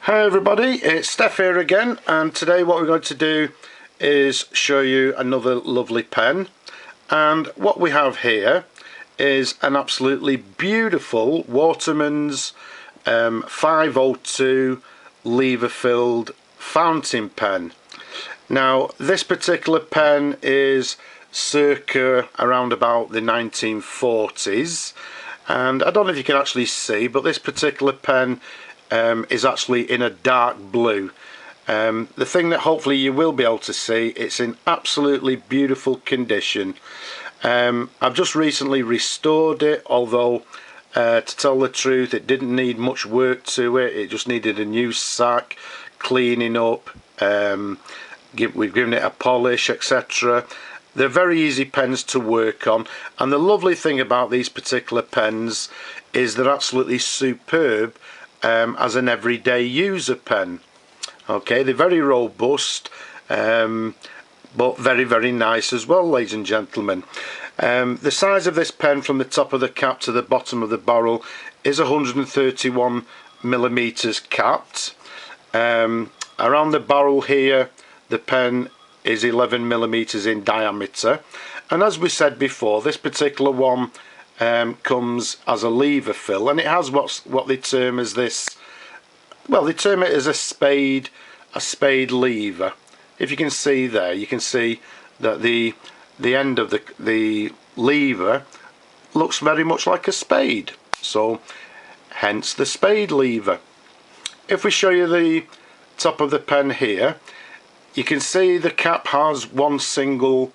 Hi everybody, it's Steph here again, and today what we're going to do is show you another lovely pen. And what we have here is an absolutely beautiful Waterman's 502 lever filled fountain pen. Now this particular pen is circa around about the 1940s, and I don't know if you can actually see, but this particular pen is actually in a dark blue. The thing that hopefully you will be able to see, it's in absolutely beautiful condition. I've just recently restored it, although to tell the truth it didn't need much work to it. It just needed a new sack, cleaning up, we've given it a polish, etc. They're very easy pens to work on, and the lovely thing about these particular pens is they're absolutely superb as an everyday user pen. Okay, they're very robust, but very nice as well, ladies and gentlemen. The size of this pen from the top of the cap to the bottom of the barrel is 131 millimeters capped. Around the barrel here the pen is 11 millimeters in diameter, and as we said before, this particular one comes as a lever fill, and it has what they term as this, well, they term it as a spade lever. If you can see there, you can see that the end of the lever looks very much like a spade, so hence the spade lever. If we show you the top of the pen here, you can see the cap has one single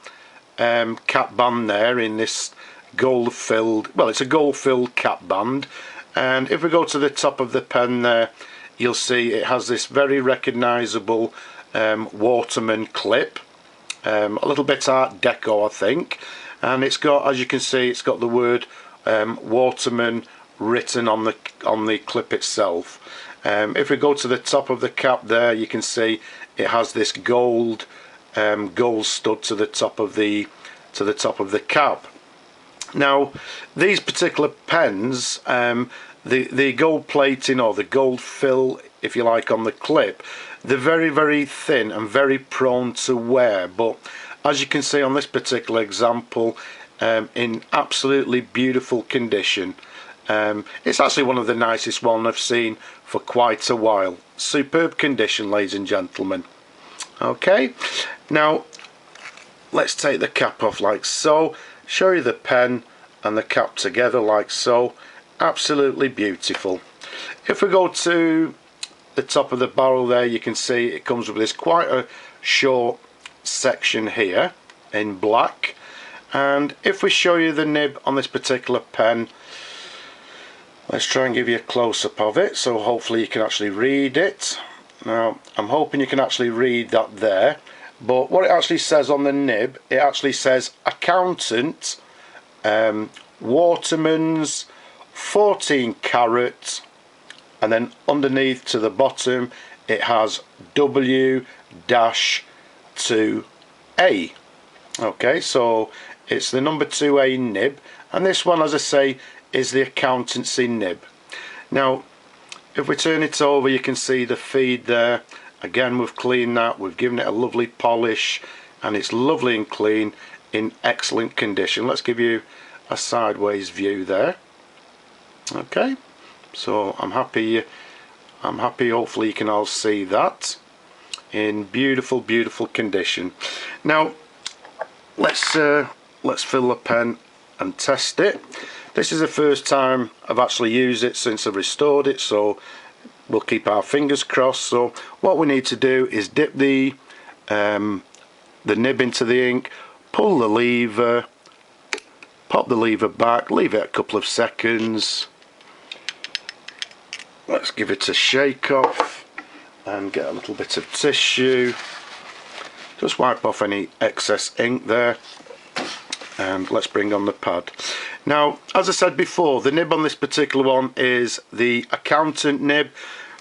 cap band there in this gold filled, well, it's a gold filled cap band. And if we go to the top of the pen there, you'll see it has this very recognizable Waterman clip, a little bit art deco I think, and it's got, as you can see, it's got the word Waterman written on the clip itself. If we go to the top of the cap there, you can see it has this gold stud to the top of the cap. Now these particular pens, the gold plating, or the gold fill if you like, on the clip, they're very thin and very prone to wear, but as you can see on this particular example, in absolutely beautiful condition. It's actually one of the nicest ones I've seen for quite a while. Superb condition, ladies and gentlemen. Okay, now let's take the cap off like so, show you the pen and the cap together like so. Absolutely beautiful. If we go to the top of the barrel there, you can see it comes with this quite a short section here in black. And if we show you the nib on this particular pen, let's try and give you a close-up of it, so hopefully you can actually read it. Now I'm hoping you can actually read that there, but what it actually says on the nib, it actually says Accountant Watermans 14 carat, and then underneath to the bottom it has W-2A. Okay, so it's the number 2A nib, and this one, as I say, is the accountancy nib. Now if we turn it over, you can see the feed there. Again, we've cleaned that, we've given it a lovely polish, and it's lovely and clean, in excellent condition. Let's give you a sideways view there. Okay, so I'm happy hopefully you can all see that in beautiful condition. Now let's fill the pen and test it. This is the first time I've actually used it since I've restored it, so we'll keep our fingers crossed. So what we need to do is dip the nib into the ink, pull the lever, pop the lever back, leave it a couple of seconds. Let's give it a shake off and get a little bit of tissue. Just wipe off any excess ink there, and let's bring on the pad. Now, as I said before, the nib on this particular one is the accountant nib,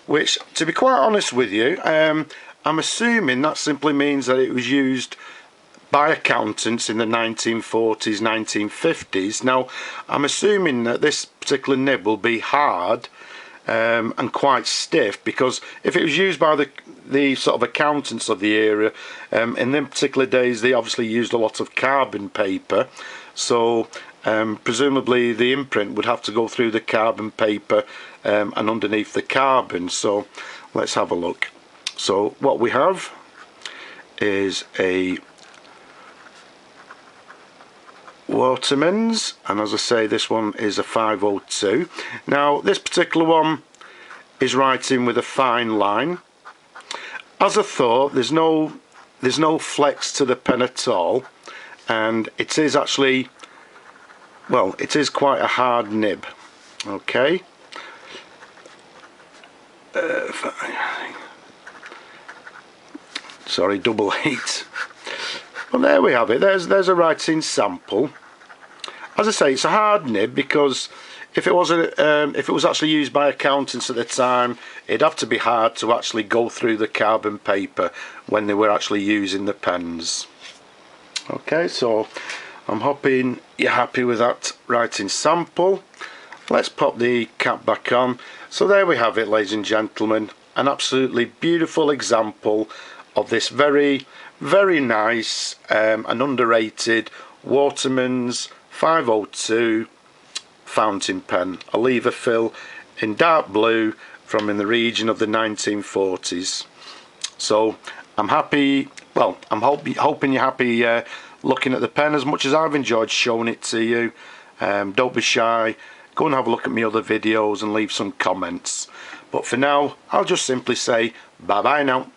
which, to be quite honest with you, I'm assuming that simply means that it was used by accountants in the 1940s, 1950s. Now, I'm assuming that this particular nib will be hard and quite stiff, because if it was used by the sort of accountants of the era, in them particular days they obviously used a lot of carbon paper, so presumably the imprint would have to go through the carbon paper and underneath the carbon. So let's have a look. So what we have is a Watermans, and as I say, this one is a 502. Now this particular one is writing with a fine line. As I thought, there's no flex to the pen at all, and it is actually, well, it is quite a hard nib. Okay, sorry, 88. Well, there we have it. There's a writing sample. As I say, it's a hard nib because if it was actually used by accountants at the time, it'd have to be hard to actually go through the carbon paper when they were actually using the pens. Okay, so I'm hoping you're happy with that writing sample. Let's pop the cap back on. So there we have it, ladies and gentlemen, an absolutely beautiful example of this very, very nice and underrated Waterman's 502 fountain pen, a lever fill in dark blue from in the region of the 1940s. So I'm happy, well, I'm hoping you're happy looking at the pen as much as I've enjoyed showing it to you. Don't be shy, go and have a look at my other videos and leave some comments. But for now, I'll just simply say bye bye now.